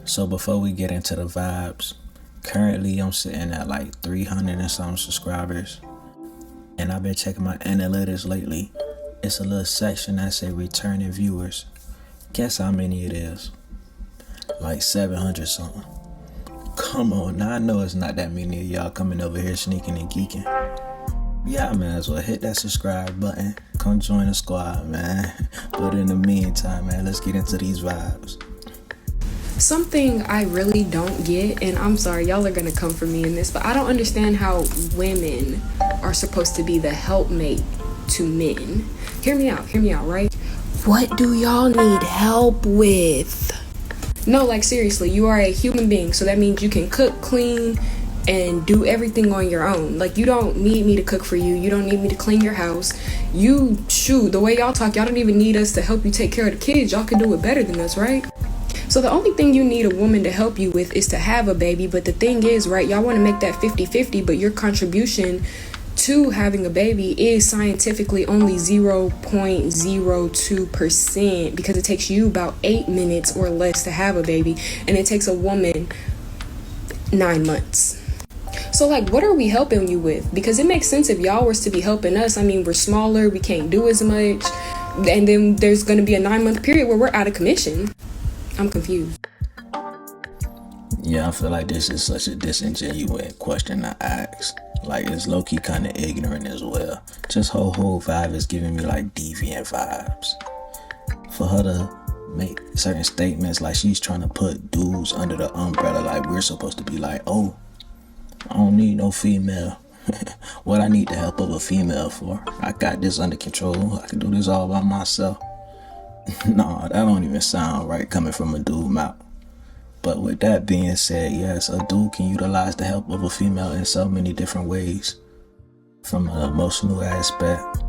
So before we get into the vibes, currently I'm sitting at like 300 and some subscribers. And I've been checking my analytics lately. It's a little section that say returning viewers. Guess how many it is? Like 700 something. Come on, now I know it's not that many of y'all coming over here sneaking and geeking. Yeah, I might as well hit that subscribe button. Come join the squad, man. But in the meantime, man, let's get into these vibes. Something I really don't get, and I'm sorry, y'all are gonna come for me in this, but I don't understand how women are supposed to be the helpmate to men. Hear me out, right? What do y'all need help with? No, like seriously, you are a human being, so that means you can cook, clean, and do everything on your own. Like, you don't need me to cook for you. You don't need me to clean your house. The way y'all talk, y'all don't even need us to help you take care of the kids. Y'all can do it better than us, right? So the only thing you need a woman to help you with is to have a baby. But the thing is, right, y'all want to make that 50-50, but your contribution to having a baby is scientifically only 0.02% because it takes you about 8 minutes or less to have a baby, and it takes a woman 9 months. So, like, what are we helping you with? Because it makes sense if y'all was to be helping us. I mean, we're smaller, we can't do as much, and then there's going to be a 9-month period where we're out of commission. I'm confused. Yeah, I feel like this is such a disingenuous question to ask. Like, it's low-key kind of ignorant as well. Just whole vibe is giving me like deviant vibes. For her to make certain statements like she's trying to put dudes under the umbrella, like we're supposed to be like, oh, I don't need no female. What I need the help of a female for? I got this under control. I can do this all by myself. No, that don't even sound right coming from a dude mouth. But with that being said, yes, a dude can utilize the help of a female in so many different ways. From an emotional aspect,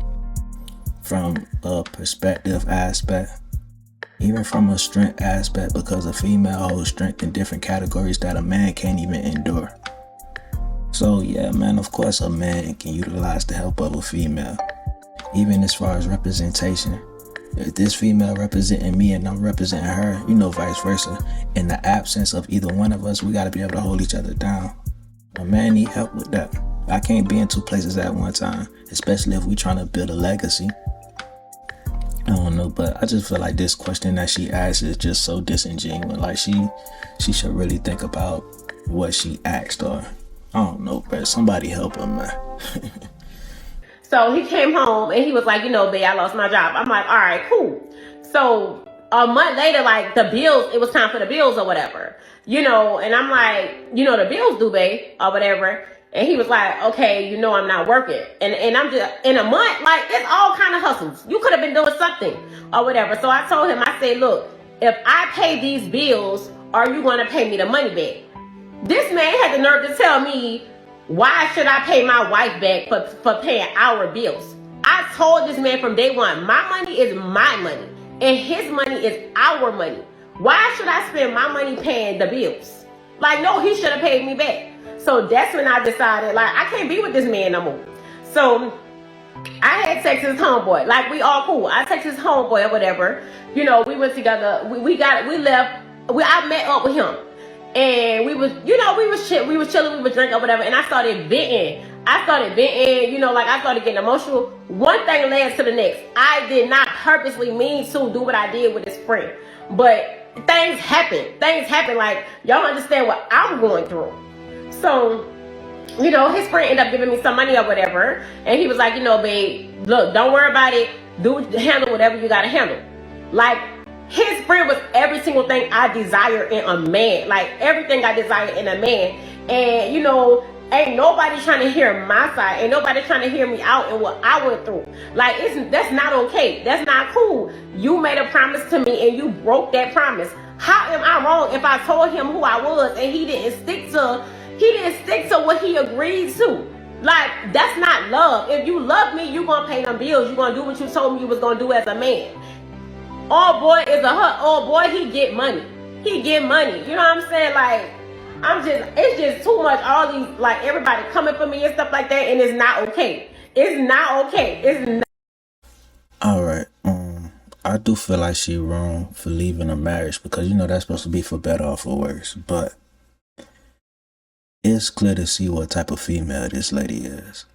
from a perspective aspect, even from a strength aspect, because a female holds strength in different categories that a man can't even endure. So yeah, man, of course a man can utilize the help of a female. Even as far as representation. If this female representing me and I'm representing her, vice versa. In the absence of either one of us, we got to be able to hold each other down. A man need help with that. I can't be in two places at one time, especially if we trying to build a legacy. I don't know, but I just feel like this question that she asked is just so disingenuous. Like she should really think about what she asked, or I don't know, but somebody help her, man. So he came home and he was like, babe, I lost my job. I'm like, all right, cool. So a month later, like it was time for the bills or whatever, and I'm like, the bills due, babe, or whatever. And he was like, okay, I'm not working. And I'm just, in a month, like, it's all kind of hustles. You could have been doing something or whatever. So I told him, I said, look, if I pay these bills, are you going to pay me the money back? This man had the nerve to tell me, why should I pay my wife back for paying our bills? I told this man from day one, my money is my money and his money is our money. Why should I spend my money paying the bills? Like, no, he should have paid me back. So that's when I decided, like, I can't be with this man no more. So I had text his homeboy. Like, we all cool. I text his homeboy or whatever. We went together. I met up with him. And we was chilling, we was drinking or whatever. And I started venting, like I started getting emotional. One thing led to the next. I did not purposely mean to do what I did with his friend. But things happen. Like, y'all understand what I'm going through. So, his friend ended up giving me some money or whatever. And he was like, babe, look, don't worry about it. Handle whatever you got to handle. Like, his friend was every single thing I desire in a man. Like, everything I desire in a man. And, ain't nobody trying to hear my side. Ain't nobody trying to hear me out and what I went through. Like, that's not okay. That's not cool. You made a promise to me and you broke that promise. How am I wrong if I told him who I was and he didn't stick to what he agreed to? Like, that's not love. If you love me, you gonna pay them bills. You gonna do what you told me you was gonna do as a man. All boy is he get money. He get money. You know what I'm saying? Like, it's just too much. All these, like, everybody coming for me and stuff like that, and it's not okay. It's not okay. It's not. All right. I do feel like she wrong for leaving a marriage because, that's supposed to be for better or for worse. But it's clear to see what type of female this lady is.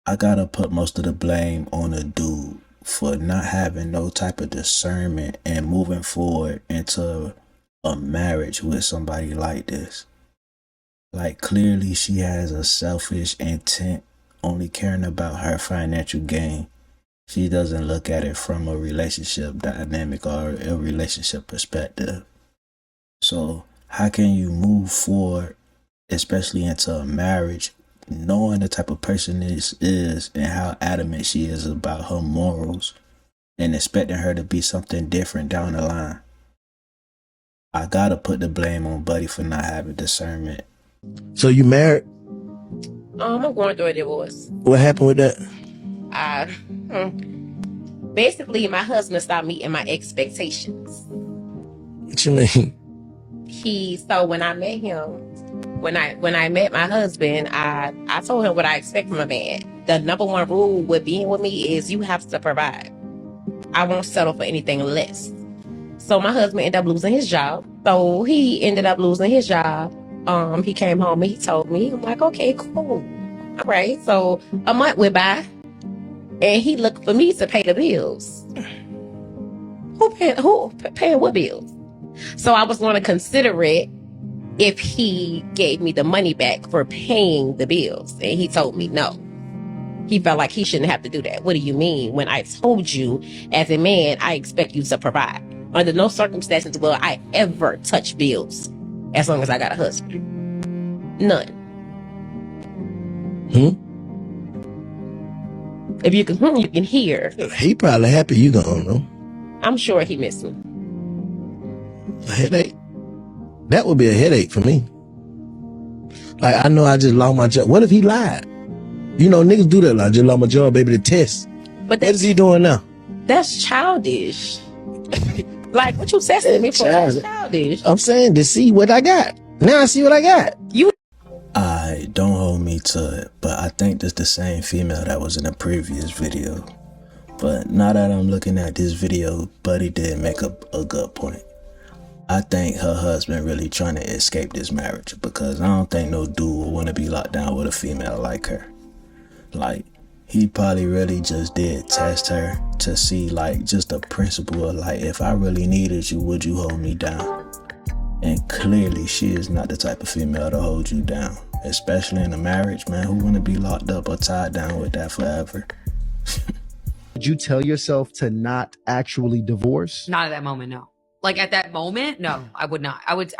I gotta put most of the blame on a dude for not having no type of discernment and moving forward into a marriage with somebody like this. Like, clearly she has a selfish intent, only caring about her financial gain. She doesn't look at it from a relationship dynamic or a relationship perspective. So how can you move forward, especially into a marriage, knowing the type of person this is and how adamant she is about her morals and expecting her to be something different down the line? I gotta put the blame on Buddy for not having discernment. So you married? I'm going through a divorce. What happened with that? Basically, my husband stopped meeting my expectations. What you mean? So when I met him, when I met my husband, I told him what I expect from a man. The number one rule with being with me is you have to provide. I won't settle for anything less. So my husband ended up losing his job. So he ended up losing his job. He came home and he told me. I'm like, okay, cool. All right. So a month went by and he looked for me to pay the bills. Who paying what bills? So I was going to consider it if he gave me the money back for paying the bills. And he told me no. He felt like he shouldn't have to do that. What do you mean? When I told you, as a man, I expect you to provide. Under no circumstances will I ever touch bills as long as I got a husband. None. If you can hear. He probably happy you gone, though. I'm sure he missed me. A headache? That would be a headache for me. Like, I know I just lost my job. What if he lied? Niggas do that. Like, I just lost my job, baby, to test. But what is he doing now? That's childish. Like, what you testing me for? That's childish. I'm saying to see what I got. Now I see what I got. Don't hold me to it, but I think that's the same female that was in the previous video. But now that I'm looking at this video, Buddy did make a good point. I think her husband really trying to escape this marriage because I don't think no dude would want to be locked down with a female like her. Like, he probably really just did test her to see, like, just the principle of, like, if I really needed you, would you hold me down? And clearly she is not the type of female to hold you down, especially in a marriage, man. Who want to be locked up or tied down with that forever? Did you tell yourself to not actually divorce? Not at that moment, no. Like at that moment, no, I would not. I would,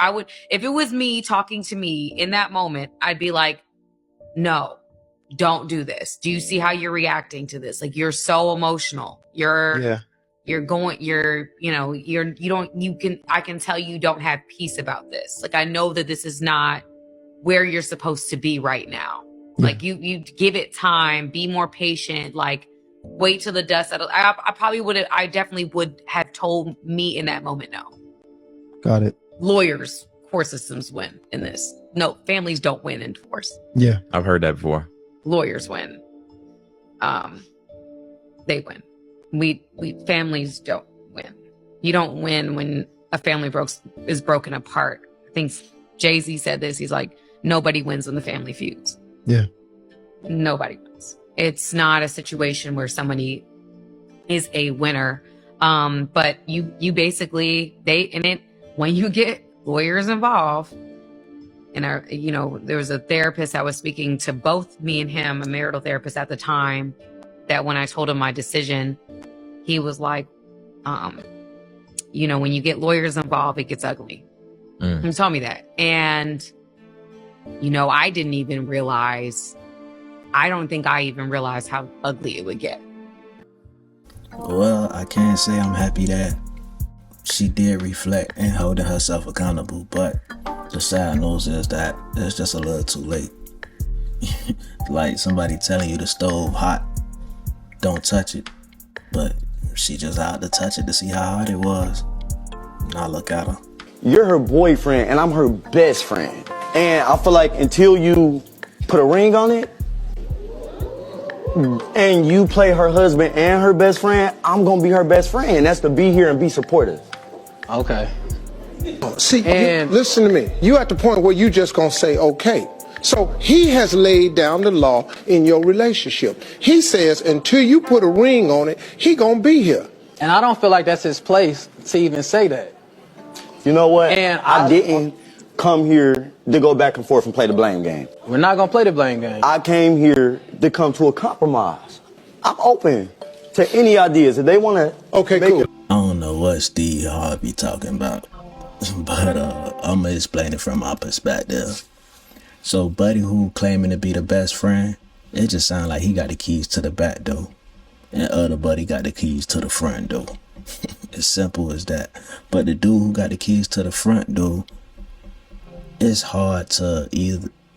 if it was me talking to me in that moment, I'd be like, no, don't do this. Do you see how you're reacting to this? Like, you're so emotional. I can tell you don't have peace about this. Like, I know that this is not where you're supposed to be right now. Yeah. Like, you give it time, be more patient, like, wait till the dust settles. I definitely would have told me in that moment, no. Got it. Lawyers, court systems win in this. No, families don't win in divorce. Yeah. I've heard that before. Lawyers win. They win. We families don't win. You don't win when a family is broken apart. I think Jay-Z said this. He's like, nobody wins when the family feuds. Yeah. Nobody wins. It's not a situation where somebody is a winner. But you basically, when you get lawyers involved, and there was a therapist I was speaking to, both me and him, a marital therapist at the time, that when I told him my decision, he was like, when you get lawyers involved, it gets ugly. He told me that. And, I didn't even realize, I don't think I even realized how ugly it would get. Well, I can't say I'm happy that she did reflect and holding herself accountable, but the sad news is that it's just a little too late. Like somebody telling you the stove hot, don't touch it, but she just had to touch it to see how hot it was. Now look at her. You're her boyfriend and I'm her best friend. And I feel like until you put a ring on it, and you play her husband and her best friend, I'm gonna be her best friend. That's to be here and be supportive. Okay. See, And- listen to me. You at the point where you just gonna say, okay. So he has laid down the law in your relationship. He says until you put a ring on it, he gonna be here. And I don't feel like that's his place to even say that. You know what? And I didn't come here to go back and forth and play the blame game. We're not gonna play the blame game. I came here to come to a compromise. I'm open to any ideas. If they wanna Okay, cool. I don't know what Steve Harvey talking about, but I'm gonna explain it from my perspective. So Buddy who claiming to be the best friend, it just sounds like he got the keys to the back door, and other Buddy got the keys to the front door. As simple as that. But the dude who got the keys to the front door, it's hard to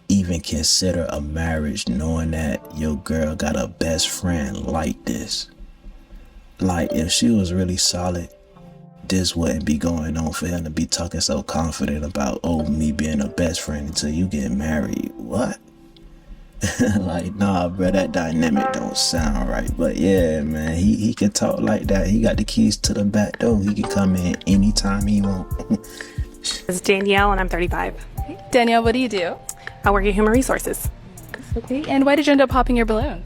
even consider a marriage knowing that your girl got a best friend like this. Like, if she was really solid, this wouldn't be going on for him to be talking so confident about, oh, me being a best friend until you get married. What? Like, nah, bro, that dynamic don't sound right. But yeah, man, he can talk like that. He got the keys to the back door. He can come in anytime he want. It's Danielle, and I'm 35. Danielle, what do you do? I work at Human Resources. Okay, and why did you end up popping your balloon?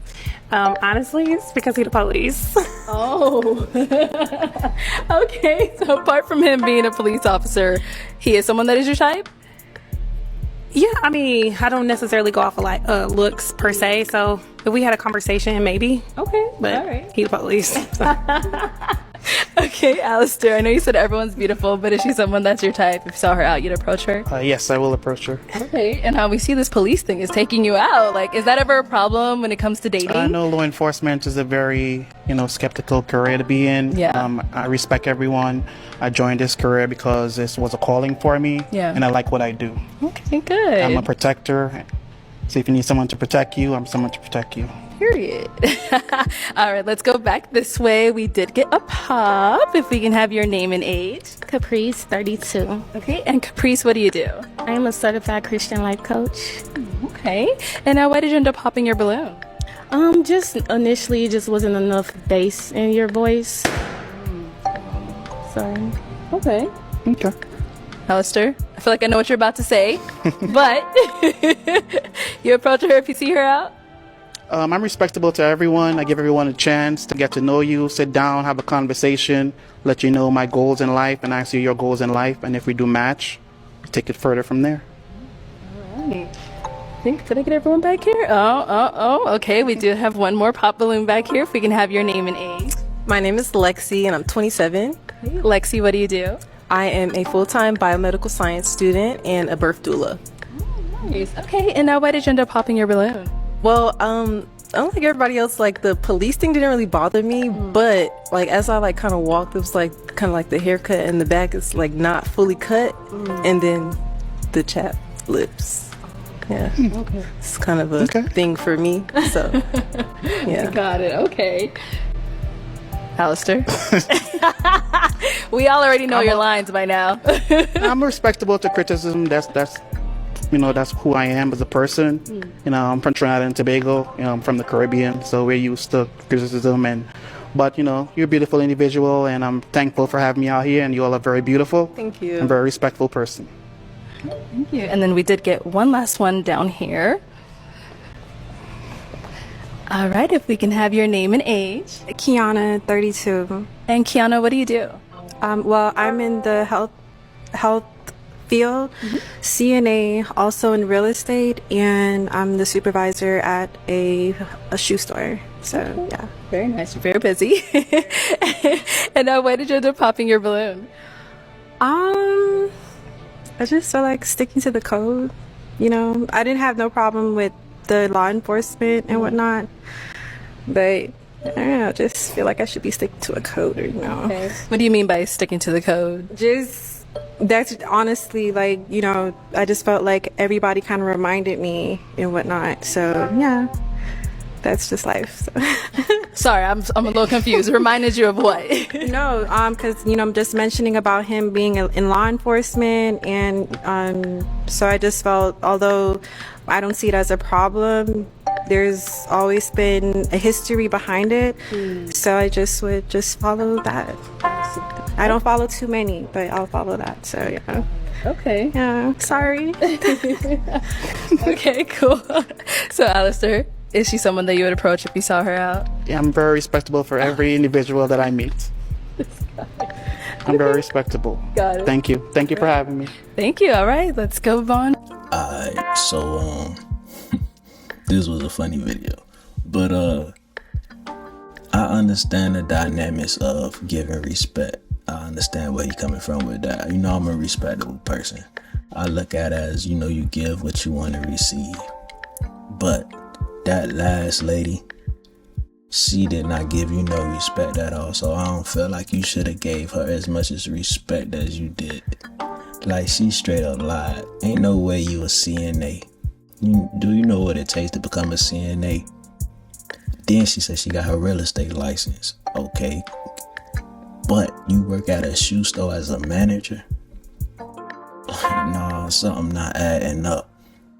Honestly, it's because he's the police. Oh, okay. So apart from him being a police officer, he is someone that is your type? Yeah, I mean, I don't necessarily go off of like looks per se. So if we had a conversation, maybe. Okay, But all right. he's the police. So. Okay, Alistair, I know you said everyone's beautiful, but is she someone that's your type? If you saw her out, you'd approach her? Yes, I will approach her. Okay, and how we see this police thing is taking you out. Like, is that ever a problem when it comes to dating? I know law enforcement is a very, skeptical career to be in. Yeah. I respect everyone. I joined this career because this was a calling for me. Yeah. And I like what I do. Okay, good. I'm a protector. So if you need someone to protect you, I'm someone to protect you. Period. All right, let's go back this way. We did get a pop. If we can have your name and age. Caprice, 32. Okay, and Caprice, what do you do? I am a certified Christian life coach. Okay, and now why did you end up popping your balloon? Just initially, just wasn't enough bass in your voice. Sorry. Okay. Okay. Alistair, I feel like I know what you're about to say, but you approach her if you see her out? I'm respectable to everyone. I give everyone a chance to get to know you, sit down, have a conversation, let you know my goals in life, and ask you your goals in life. And if we do match, take it further from there. All right. Did I get everyone back here? Oh, okay. We do have one more pop balloon back here. If we can have your name and age. My name is Lexi, and I'm 27. Okay. Lexi, what do you do? I am a full-time biomedical science student and a birth doula. Nice. Okay, and now why did you end up popping your balloon? Well, unlike everybody else, like the police thing didn't really bother me, but like as I like kind of walked, it was like kind of like the haircut in the back is like not fully cut, and then the chapped lips. Yeah, Okay. it's kind of a thing for me. So yeah, Got it. Okay. Alistair? We all already know your lines by now. I'm respectable to criticism. That's who I am as a person. I'm from Trinidad and Tobago. I'm from the Caribbean, so we're used to criticism. But you're a beautiful individual, and I'm thankful for having me out here. And you all are very beautiful. Thank you. I'm a very respectful person. Thank you. And then we did get one last one down here. All right, if we can have your name and age. Kiana, 32. And Kiana, what do you do? Well, I'm in the health field, CNA, also in real estate, and I'm the supervisor at a shoe store. So yeah, very nice. You're very busy. And now, why did you end up popping your balloon? I just felt like sticking to the code. I didn't have no problem with the law enforcement and whatnot, but I don't know, just feel like I should be sticking to a code, Okay. What do you mean by sticking to the code? That's honestly like, I just felt like everybody kind of reminded me and whatnot. So yeah, that's just life. So. Sorry, I'm a little confused. Reminded you of what? No, because I'm just mentioning about him being in law enforcement, and so I just felt, although I don't see it as a problem, there's always been a history behind it. So I just would just follow that. I don't follow too many, but I'll follow that. So yeah. Okay. Yeah. Sorry. Okay, cool. So Alistair, is she someone that you would approach if you saw her out? Yeah, I'm very respectable for every individual that I meet. I'm very respectable. Got it. Thank you. Thank you for having me. Thank you. All right, let's go, Vaughn. Alright, so this was a funny video. But I understand the dynamics of giving respect. I understand where you're coming from with that. You know, I'm a respectable person. I look at it as, you know, you give what you want to receive. But that last lady, she did not give you no respect at all. So I don't feel like you should have gave her as much as respect as you did. Like, she straight up lied. Ain't no way you a CNA. Do you know what it takes to become a CNA? Then she said she got her real estate license. Okay. But you work at a shoe store as a manager? Nah, something not adding up.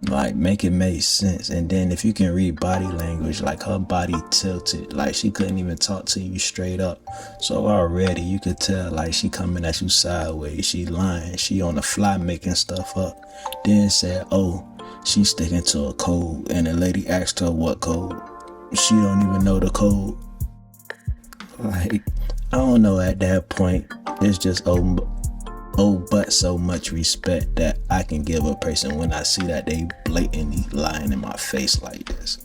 Like, make it make sense. And then if you can read body language, like her body tilted, like she couldn't even talk to you straight up. So already you could tell, like, she coming at you sideways, she lying, she on the fly making stuff up. Then said, oh, she's sticking to a code, and the lady asked her what code. She don't even know the code. Like, I don't know, at that point, it's just but so much respect that I can give a person when I see that they blatantly lying in my face like this.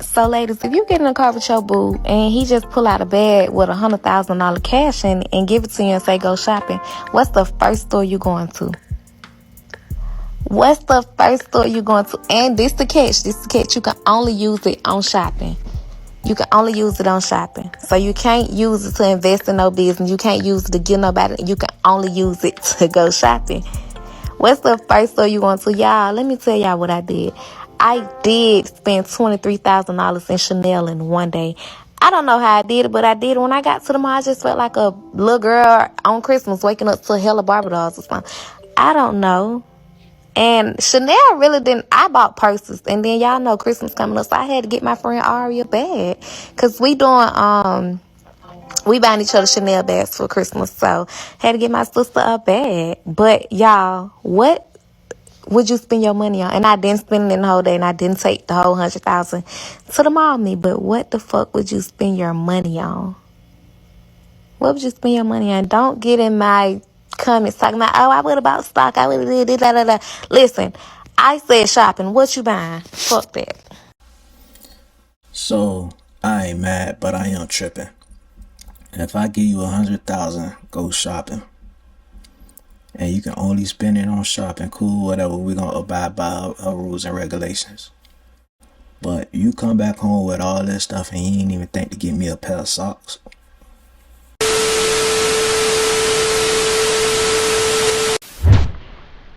So ladies, if you get in a car with your boo and he just pull out a bag with $100,000 cash in and give it to you and say go shopping, what's the first store you going to? What's the first store you going to? And this the catch. You can only use it on shopping. You can only use it on shopping. So you can't use it to invest in no business. You can't use it to give nobody. You can only use it to go shopping. What's the first store you going to? Y'all, let me tell y'all what I did. I did spend $23,000 in Chanel in one day. I don't know how I did it, but I did it. When I got to the mall, I just felt like a little girl on Christmas waking up to a hell of Barbie dolls or something. I don't know. And Chanel really didn't. I bought purses, and then y'all know Christmas coming up, so I had to get my friend Ari a bag, cause we buying each other Chanel bags for Christmas, so had to get my sister a bag. But y'all, what would you spend your money on? And I didn't spend it in the whole day, and I didn't take the whole $100,000 to the mall me. But what the fuck would you spend your money on? What would you spend your money on? Don't get in my comments talking about, oh, I would have bought stock, I would have did this, Listen, I said shopping. What you buying? Fuck that. So I ain't mad, but I am tripping. If I give you $100,000, go shopping, and you can only spend it on shopping, cool, whatever, we're gonna abide by our rules and regulations. But you come back home with all this stuff and you ain't even think to give me a pair of socks.